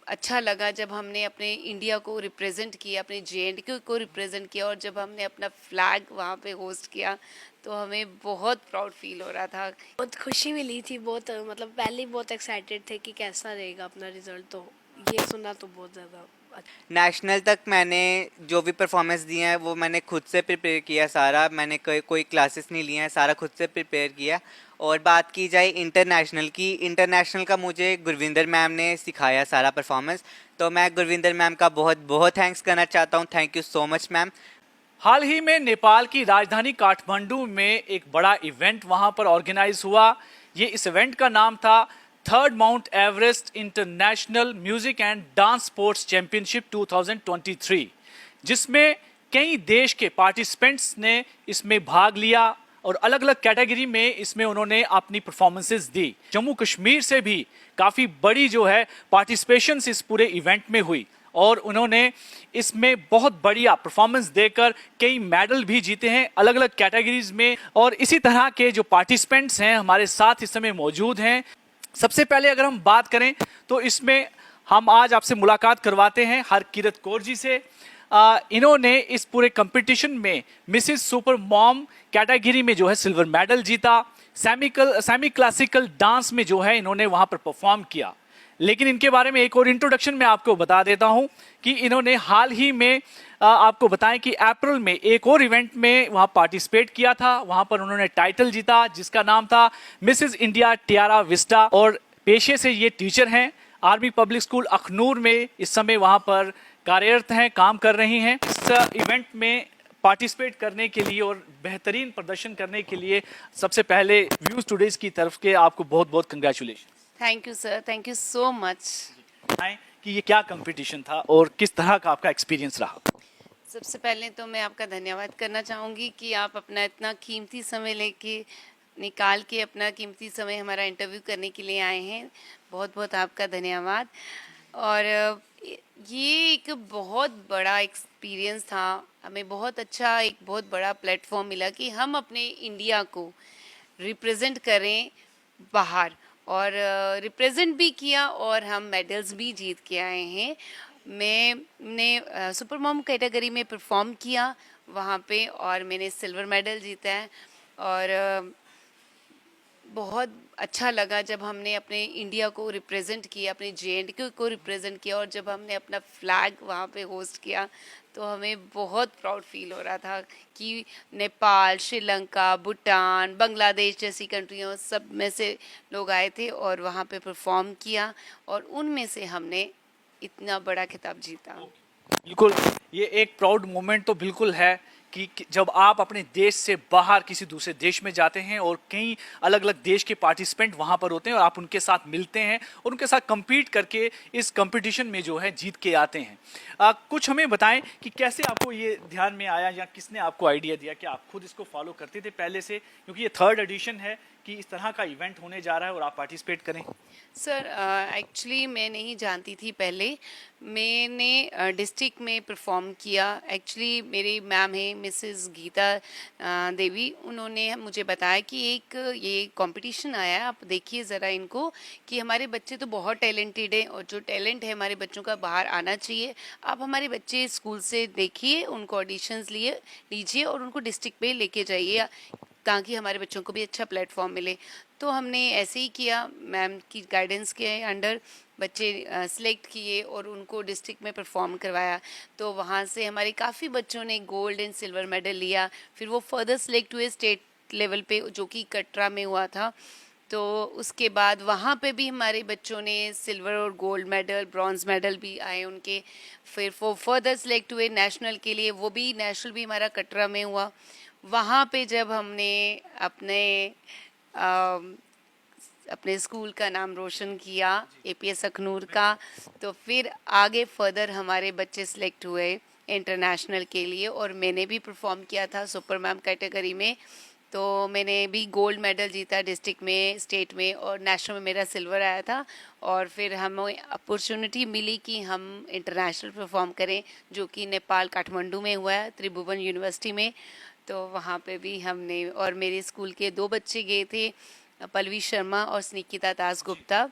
अच्छा लगा जब हमने अपने इंडिया को रिप्रेजेंट किया, अपने जेएंडके को रिप्रेजेंट किया, और जब हमने अपना फ्लैग वहाँ पे होस्ट किया तो हमें बहुत प्राउड फील हो रहा था। बहुत खुशी मिली थी, बहुत मतलब पहले ही बहुत एक्साइटेड थे कि कैसा रहेगा अपना रिजल्ट, तो ये सुना तो बहुत ज़्यादा नेशनल तक मैंने जो भी परफॉर्मेंस दिए हैं वो मैंने खुद से प्रिपेयर किया सारा। मैंने कोई क्लासेस नहीं लिए हैं, सारा खुद से प्रिपेयर किया। और बात की जाए इंटरनेशनल की, इंटरनेशनल का मुझे गुरविंदर मैम ने सिखाया सारा परफॉर्मेंस। तो मैं गुरविंदर मैम का बहुत बहुत थैंक्स करना चाहता हूँ। Thank you so much ma'am. हाल ही में नेपाल की राजधानी काठमांडू में एक बड़ा इवेंट वहां पर ऑर्गेनाइज हुआ। ये इस इवेंट का नाम था third mount Everest international music and dance sports championship 2023, जिसमें कई देश के पार्टिसिपेंट्स ने इसमें भाग लिया और अलग अलग कैटेगरी में इसमें उन्होंने अपनी परफॉर्मेंसेस दी। जम्मू कश्मीर से भी काफ़ी बड़ी जो है पार्टिसिपेशन इस पूरे इवेंट में हुई और उन्होंने इसमें बहुत बढ़िया परफॉर्मेंस देकर कई मेडल भी जीते हैं अलग अलग कैटेगरीज में। और इसी तरह के जो पार्टिसिपेंट्स हैं हमारे साथ इस समय मौजूद हैं। सबसे पहले अगर हम बात करें तो इसमें हम आज आपसे मुलाकात करवाते हैं हरकिरत कौर जी से। इन्होंने इस पूरे कंपटीशन में मिसिस सुपर मॉम कैटेगरी में जो है सिल्वर मेडल जीता। सेमी क्लासिकल डांस में जो है इन्होंने वहां पर परफॉर्म किया। लेकिन इनके बारे में एक और इंट्रोडक्शन मैं आपको बता देता हूं कि इन्होंने हाल ही में आपको बताएं कि अप्रैल में एक और इवेंट में वहां पार्टिसिपेट किया था। वहां पर उन्होंने टाइटल जीता जिसका नाम था मिसेस इंडिया टियारा विस्टा, और पेशे से ये टीचर हैं। आर्मी पब्लिक स्कूल अखनूर में इस समय वहां पर कार्यरत हैं, काम कर रही हैं। इस इवेंट में पार्टिसिपेट करने के लिए और बेहतरीन प्रदर्शन करने के लिए सबसे पहले व्यूज टुडेज की तरफ के आपको बहुत बहुत congratulation. Thank you sir, thank you so much. बताएं कि ये क्या कंपटीशन था और किस तरह का आपका एक्सपीरियंस रहा। सबसे पहले तो मैं आपका धन्यवाद करना चाहूँगी कि आप अपना इतना कीमती समय लेके निकाल के अपना कीमती समय हमारा इंटरव्यू करने के लिए आए हैं। बहुत बहुत आपका धन्यवाद। और ये एक बहुत बड़ा एक्सपीरियंस था। हमें बहुत अच्छा एक बहुत बड़ा प्लेटफॉर्म मिला कि हम अपने इंडिया को रिप्रेजेंट करें बाहर, और रिप्रेजेंट भी किया और हम मेडल्स भी जीत के आए हैं। मैंने सुपर मॉम कैटेगरी में परफॉर्म किया वहाँ पे और मैंने सिल्वर मेडल जीता है। और बहुत अच्छा लगा जब हमने अपने इंडिया को रिप्रेजेंट किया, अपने जेएंडके को रिप्रेजेंट किया, और जब हमने अपना फ्लैग वहाँ पे होस्ट किया तो हमें बहुत प्राउड फील हो रहा था कि नेपाल, श्रीलंका, भूटान, बांग्लादेश जैसी कंट्रियों सब में से लोग आए थे और वहाँ पे परफॉर्म किया और उनमें से हमने इतना बड़ा खिताब जीता। बिल्कुल, ये एक प्राउड मोमेंट तो बिल्कुल है कि जब आप अपने देश से बाहर किसी दूसरे देश में जाते हैं और कई अलग अलग देश के पार्टिसिपेंट वहाँ पर होते हैं और आप उनके साथ मिलते हैं और उनके साथ compete करके इस कंपटीशन में जो है जीत के आते हैं। कुछ हमें बताएं कि कैसे आपको ये ध्यान में आया या किसने आपको आइडिया दिया कि आप खुद इसको फॉलो करते थे पहले से, क्योंकि ये थर्ड एडिशन है कि इस तरह का इवेंट होने जा रहा है और आप पार्टिसिपेट करें। सर एक्चुअली मैं नहीं जानती थी पहले। मैंने डिस्ट्रिक्ट में परफॉर्म किया। एक्चुअली मेरी मैम है मिसेस गीता देवी, उन्होंने मुझे बताया कि एक ये कंपटीशन आया है, आप देखिए ज़रा इनको, कि हमारे बच्चे तो बहुत टैलेंटेड हैं और जो टैलेंट है हमारे बच्चों का बाहर आना चाहिए। आप हमारे बच्चे स्कूल से देखिए, उनको ऑडिशंस लीजिए और उनको डिस्ट्रिक्ट पे लेके जाइए ताकि हमारे बच्चों को भी अच्छा प्लेटफॉर्म मिले। तो हमने ऐसे ही किया, मैम की गाइडेंस के अंडर बच्चे सिलेक्ट किए और उनको डिस्ट्रिक्ट में परफॉर्म करवाया। तो वहाँ से हमारे काफ़ी बच्चों ने गोल्ड एंड सिल्वर मेडल लिया। फिर वो फर्दर सिलेक्ट हुए स्टेट लेवल पे जो कि कटरा में हुआ था। तो उसके बाद वहाँ पे भी हमारे बच्चों ने सिल्वर और गोल्ड मेडल, ब्रॉन्ज मेडल भी आए उनके। फिर वो फर्दर सिलेक्ट हुए नेशनल के लिए, वो भी नेशनल भी हमारा कटरा में हुआ। वहाँ पे जब हमने अपने स्कूल का नाम रोशन किया, एपीएस अखनूर का, तो फिर आगे फर्दर हमारे बच्चे सिलेक्ट हुए इंटरनेशनल के लिए और मैंने भी परफॉर्म किया था सुपर मैम कैटेगरी में। तो मैंने भी गोल्ड मेडल जीता डिस्ट्रिक्ट में, स्टेट में, और नेशनल में मेरा सिल्वर आया था। और फिर हमें अपॉर्चुनिटी मिली कि हम इंटरनेशनल परफॉर्म करें, जो कि नेपाल काठमांडू में हुआ है, त्रिभुवन यूनिवर्सिटी में। तो वहाँ पे भी हमने, और मेरे स्कूल के 2 बच्चे गए थे, पल्लवी शर्मा और स्निकिता दास गुप्ता।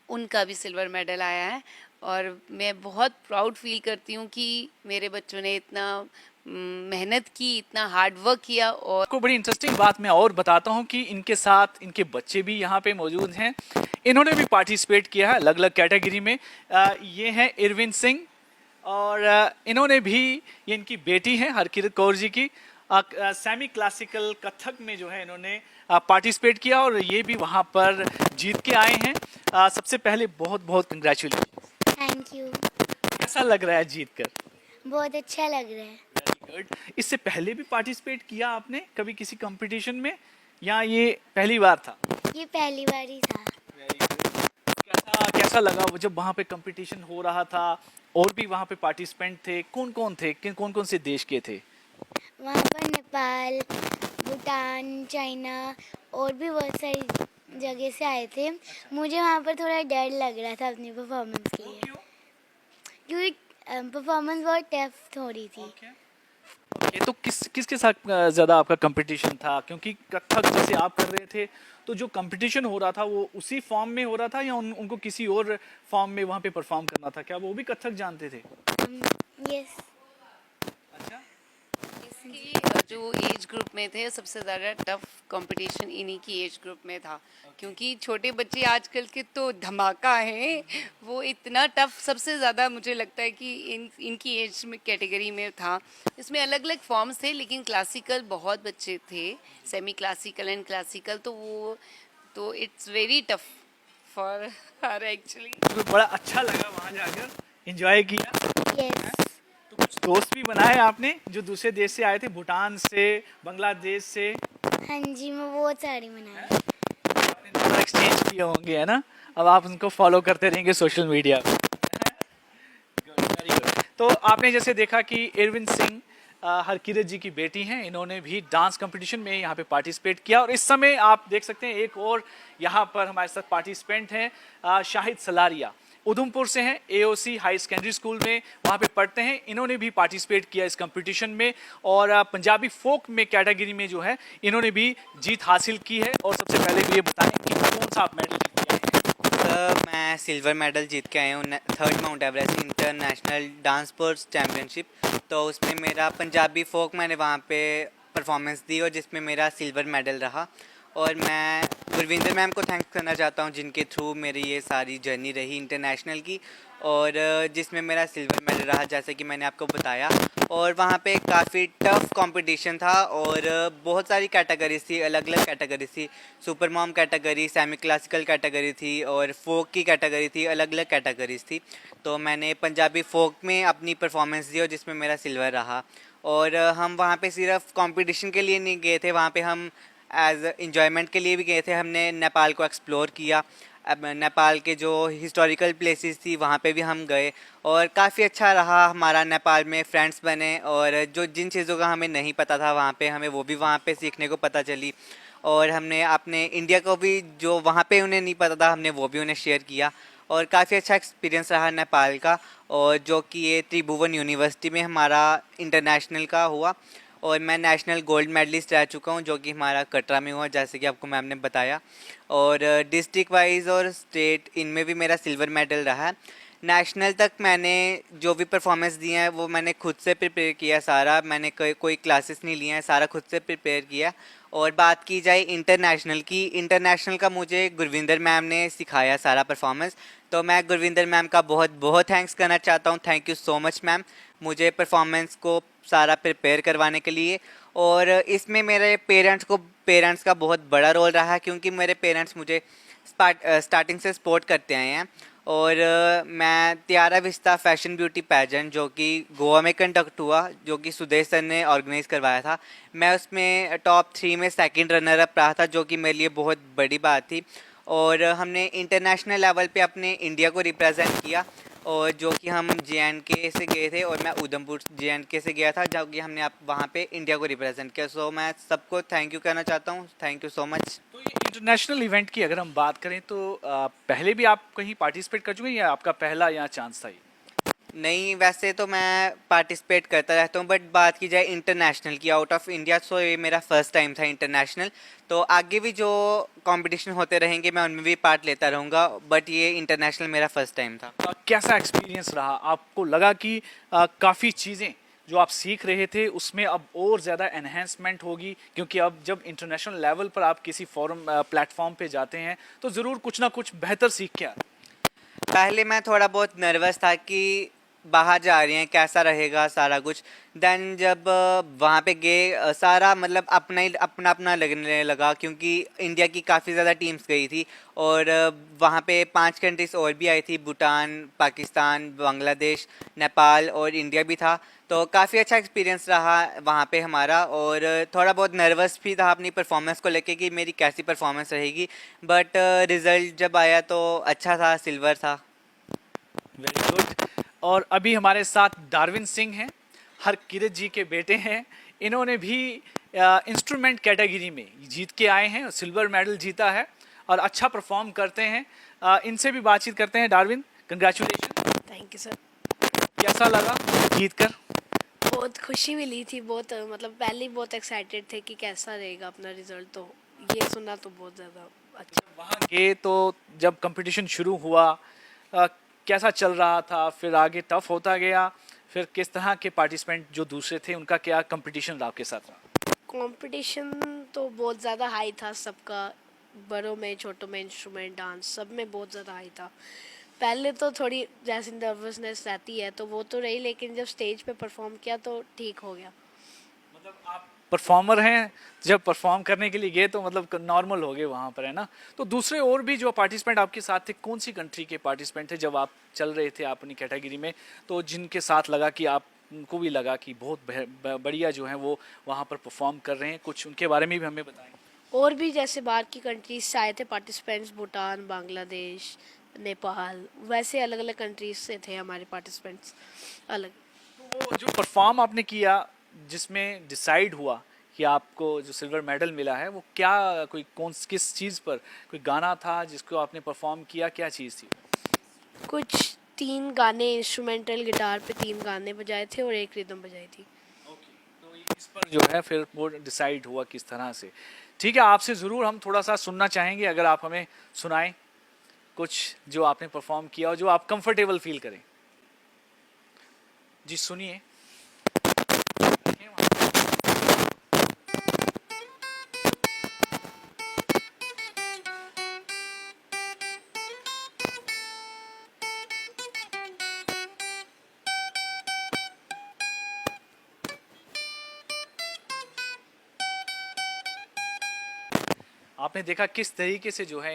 उनका भी सिल्वर मेडल आया है। और मैं बहुत प्राउड फील करती हूँ कि मेरे बच्चों ने इतना मेहनत की, इतना हार्ड वर्क किया। और आपको बड़ी इंटरेस्टिंग बात मैं और बताता हूँ कि इनके साथ इनके बच्चे भी यहाँ पे मौजूद हैं। इन्होंने भी पार्टिसिपेट किया है अलग अलग कैटेगरी में। ये हैं इरविन सिंह और इन्होंने भी, ये इनकी बेटी है हरकिरत कौर जी की, सेमी क्लासिकल कथक में जो है इन्होंने पार्टिसिपेट किया और ये भी वहाँ पर जीत के आए हैं। सबसे पहले बहुत बहुत कंग्रेचुलेशन। Thank you. कैसा लग रहा है जीत कर? बहुत अच्छा लग रहा है। Very good. इससे पहले भी पार्टिसिपेट किया आपने कभी किसी कंपटीशन में या ये पहली बार था? ये पहली बार ही था। कैसा कैसा लगा वो जब वहाँ पे कंपटीशन हो रहा था? और भी वहाँ पे पार्टिसिपेंट थे, कौन कौन थे, कौन कौन से देश के थे? वहाँ पर नेपाल, भूटान, चाइना और भी बहुत सारी जगह से आए थे। मुझे वहाँ पर थोड़ा डर लग रहा था अपनी परफॉर्मेंस के लिए, क्योंकि परफॉर्मेंस बहुत टफ हो रही थी। ओके, तो किसके साथ ज़्यादा आपका कंपटीशन था? क्योंकि कथक जैसे आप कर रहे थे तो जो कंपटीशन हो रहा था वो उसी फॉर्म में हो रहा था या उनको किसी और फॉर्म में वहाँ पे परफॉर्म करना था? क्या वो भी कथक जानते थे? यस। अच्छा, इसकी जो एज ग्रुप में थे सबसे ज़्यादा टफ कंपटीशन इन्हीं की एज ग्रुप में था, क्योंकि छोटे बच्चे आजकल के तो धमाका हैं। वो इतना टफ सबसे ज़्यादा मुझे लगता है कि इनकी एज में कैटेगरी में था। इसमें अलग अलग फॉर्म्स थे, लेकिन क्लासिकल बहुत बच्चे थे, सेमी क्लासिकल एंड क्लासिकल, तो it's very tough for her actually. तो बड़ा अच्छा लगा वहाँ जाकर, एंजॉय किया। यस। तो कुछ दोस्त भी बनाए आपने जो दूसरे देश से आए थे, भूटान से, बांग्लादेश से? हाँ जी, मैं बहुत सारी मनाई। आपने नंबर एक्सचेंज किए होंगे, है ना? अब आप उनको फॉलो करते रहेंगे सोशल मीडिया पे। Very good. तो आपने जैसे देखा कि इरविन सिंह हरकिरत जी की बेटी हैं, इन्होंने भी डांस कंपटीशन में यहाँ पे पार्टिसिपेट किया और इस समय आप देख सकते हैं एक और यहाँ पर हमारे साथ पार्टिसिपेंट हैं, शाहिद सलारिया, उधमपुर से हैं, एओसी हाई सेकेंडरी स्कूल में वहाँ पे पढ़ते हैं। इन्होंने भी पार्टिसिपेट किया इस कंपटीशन में और पंजाबी फोक में कैटेगरी में जो है इन्होंने भी जीत हासिल की है। और सबसे पहले तो ये बताएं कि कौन सा आप मेडल जीत के आए हैं? मैं सिल्वर मेडल जीत के आया हूँ 3rd mount Everest international dance sports championship. तो उसमें मेरा पंजाबी फोक मैंने वहाँ पे परफॉर्मेंस दी और जिसमें मेरा सिल्वर मेडल रहा। और मैं गुरविंदर मैम को थैंक्स करना चाहता हूँ जिनके थ्रू मेरी ये सारी जर्नी रही इंटरनेशनल की, और जिसमें मेरा सिल्वर मेडल रहा जैसे कि मैंने आपको बताया। और वहाँ पे काफ़ी टफ कंपटीशन था और बहुत सारी कैटेगरीज थी, अलग अलग कैटेगरीज थी। Super mom category, semi classical category थी और फोक की कैटेगरी थी, अलग अलग कैटेगरीज थी। तो मैंने पंजाबी फोक में अपनी परफॉर्मेंस दी और जिसमें मेरा सिल्वर रहा। और हम वहाँ पे सिर्फ कंपटीशन के लिए नहीं गए थे, वहाँ पे हम एज इंजॉयमेंट के लिए भी गए थे। हमने नेपाल को एक्सप्लोर किया, अब नेपाल के जो हिस्टोरिकल प्लेसेस थी वहाँ पे भी हम गए और काफ़ी अच्छा रहा हमारा। नेपाल में फ्रेंड्स बने और जो जिन चीज़ों का हमें नहीं पता था वहाँ पे हमें वो भी वहाँ पे सीखने को पता चली। और हमने अपने इंडिया को भी जो वहाँ पे उन्हें नहीं पता था हमने वो भी उन्हें शेयर किया और काफ़ी अच्छा एक्सपीरियंस रहा नेपाल का। और जो कि ये त्रिभुवन यूनिवर्सिटी में हमारा इंटरनेशनल का हुआ और मैं नेशनल गोल्ड मेडलिस्ट रह चुका हूँ जो कि हमारा कटरा में हुआ जैसे कि आपको मैम ने बताया। और डिस्ट्रिक्ट वाइज और स्टेट इनमें भी मेरा सिल्वर मेडल रहा है। नेशनल तक मैंने जो भी परफॉर्मेंस दिए हैं वो मैंने खुद से प्रिपेयर किया सारा, मैंने कोई क्लासेस नहीं लिए हैं, सारा खुद से प्रिपेयर किया। और बात की जाए इंटरनेशनल की, इंटरनेशनल का मुझे गुरविंदर मैम ने सिखाया सारा परफॉर्मेंस। तो मैं गुरविंदर मैम का बहुत बहुत थैंक्स करना चाहता हूँ। Thank you so much ma'am, मुझे परफॉर्मेंस को सारा प्रिपेयर करवाने के लिए। और इसमें मेरे पेरेंट्स का बहुत बड़ा रोल रहा है क्योंकि मेरे पेरेंट्स मुझे स्टार्टिंग से सपोर्ट करते आए हैं। और मैं Tiyara vista fashion beauty pageant जो कि गोवा में कंडक्ट हुआ, जो कि सुदेश सर ने ऑर्गेनाइज़ करवाया था, मैं उसमें टॉप 3 में सेकंड रनर अप रहा था जो कि मेरे लिए बहुत बड़ी बात थी। और हमने इंटरनेशनल लेवल पे अपने इंडिया को रिप्रेजेंट किया और जो कि हम JNK से गए थे और मैं उधमपुर JNK से गया था जो कि हमने वहाँ पे इंडिया को रिप्रेजेंट किया। सो मैं सबको थैंक यू कहना चाहता हूँ, थैंक यू सो मच। तो ये इंटरनेशनल इवेंट की अगर हम बात करें तो पहले भी आप कहीं पार्टिसिपेट कर चुके हैं या आपका पहला यहाँ चांस था ये? नहीं, वैसे तो मैं पार्टिसिपेट करता रहता हूँ, बट बात की जाए इंटरनेशनल की, आउट ऑफ इंडिया, तो ये मेरा फर्स्ट टाइम था इंटरनेशनल। तो आगे भी जो कंपटीशन होते रहेंगे मैं उनमें भी पार्ट लेता रहूँगा, बट ये इंटरनेशनल मेरा फर्स्ट टाइम था। कैसा एक्सपीरियंस रहा? आपको लगा कि काफ़ी चीज़ें जो आप सीख रहे थे उसमें अब और ज़्यादा एनहेंसमेंट होगी, क्योंकि अब जब इंटरनेशनल लेवल पर आप किसी फोरम प्लेटफॉर्म पे जाते हैं तो ज़रूर कुछ ना कुछ बेहतर सीख के आते हैं। पहले मैं थोड़ा बहुत नर्वस था कि बाहर जा रहे हैं कैसा रहेगा सारा कुछ। देन जब वहाँ पे गए, सारा मतलब अपना अपना लगने लगा, क्योंकि इंडिया की काफ़ी ज़्यादा टीम्स गई थी और वहाँ पे 5 कंट्रीज और भी आई थी, भूटान, पाकिस्तान, बांग्लादेश, नेपाल और इंडिया भी था। तो काफ़ी अच्छा एक्सपीरियंस रहा वहाँ पे हमारा, और थोड़ा बहुत नर्वस भी था अपनी परफॉर्मेंस को लेके कि मेरी कैसी परफॉर्मेंस रहेगी, बट रिज़ल्ट जब आया तो अच्छा था, सिल्वर था। Very good. और अभी हमारे साथ डार्विन सिंह हैं, हरकिरत जी के बेटे हैं। इन्होंने भी इंस्ट्रूमेंट कैटेगरी में जीत के आए हैं, सिल्वर मेडल जीता है और अच्छा परफॉर्म करते हैं। इनसे भी बातचीत करते हैं। Darwin, congratulation. Thank you sir. कैसा लगा जीत कर? बहुत खुशी मिली थी, बहुत मतलब पहले ही बहुत एक्साइटेड थे कि कैसा रहेगा अपना रिजल्ट, तो ये सुना तो बहुत ज़्यादा अच्छा। वहाँ गए तो जब कंपटीशन शुरू हुआ कैसा चल रहा था, फिर आगे टफ होता गया, फिर किस तरह के पार्टिसिपेंट जो दूसरे थे उनका क्या कंपटीशन रहा आपके साथ रहा? कंपटीशन तो बहुत ज़्यादा हाई था सबका, बड़ों में छोटों में, इंस्ट्रूमेंट डांस सब में बहुत ज़्यादा हाई था। पहले तो थोड़ी जैसे नर्वसनेस रहती है तो वो तो रही, लेकिन जब स्टेज पे परफॉर्म किया तो ठीक हो गया। मतलब आप परफॉर्मर हैं, जब परफॉर्म करने के लिए गए तो मतलब नॉर्मल हो गए वहाँ पर, है ना? तो दूसरे और भी जो पार्टिसिपेंट आपके साथ थे, कौन सी कंट्री के पार्टिसिपेंट थे जब आप चल रहे थे अपनी कैटेगरी में, तो जिनके साथ लगा कि आपको भी लगा कि बहुत बढ़िया जो है वो वहाँ पर परफॉर्म कर रहे हैं, कुछ उनके बारे में भी हमें बताएं। और भी जैसे बाहर की कंट्रीज से आए थे पार्टिसिपेंट्स, भूटान, बांग्लादेश, नेपाल, वैसे अलग अलग कंट्रीज से थे हमारे पार्टिसिपेंट्स अलग। तो वो जो परफॉर्म आपने किया जिसमें डिसाइड हुआ कि आपको जो सिल्वर मेडल मिला है, वो क्या, कोई किस चीज़ पर, कोई गाना था जिसको आपने परफॉर्म किया, क्या चीज़ थी? कुछ 3 गाने, इंस्ट्रूमेंटल गिटार पे 3 गाने बजाए थे और एक रिदम बजाई थी। तो इस पर जो है फिर वो डिसाइड हुआ किस तरह से। ठीक है, आपसे ज़रूर हम थोड़ा सा सुनना चाहेंगे, अगर आप हमें सुनाएं कुछ जो आपने परफॉर्म किया और जो आप कंफर्टेबल फील करें। जी सुनिए। आपने देखा किस तरीके से जो है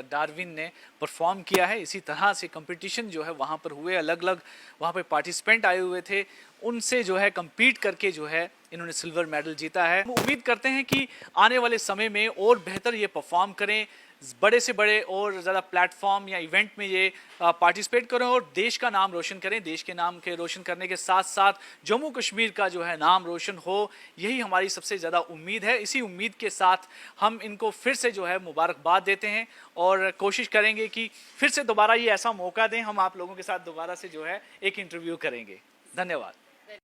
डार्विन ने परफॉर्म किया है। इसी तरह से कंपटीशन जो है वहाँ पर हुए, अलग अलग वहाँ पे पार्टिसिपेंट आए हुए थे, उनसे जो है compete करके जो है इन्होंने सिल्वर मेडल जीता है। हम उम्मीद करते हैं कि आने वाले समय में और बेहतर ये परफॉर्म करें, बड़े से बड़े और ज़्यादा प्लेटफॉर्म या इवेंट में ये पार्टिसिपेट करें और देश का नाम रोशन करें। देश के नाम के रोशन करने के साथ साथ जम्मू कश्मीर का जो है नाम रोशन हो, यही हमारी सबसे ज़्यादा उम्मीद है। इसी उम्मीद के साथ हम इनको फिर से जो है मुबारकबाद देते हैं और कोशिश करेंगे कि फिर से दोबारा ये ऐसा मौका दें, हम आप लोगों के साथ दोबारा से जो है एक इंटरव्यू करेंगे। धन्यवाद।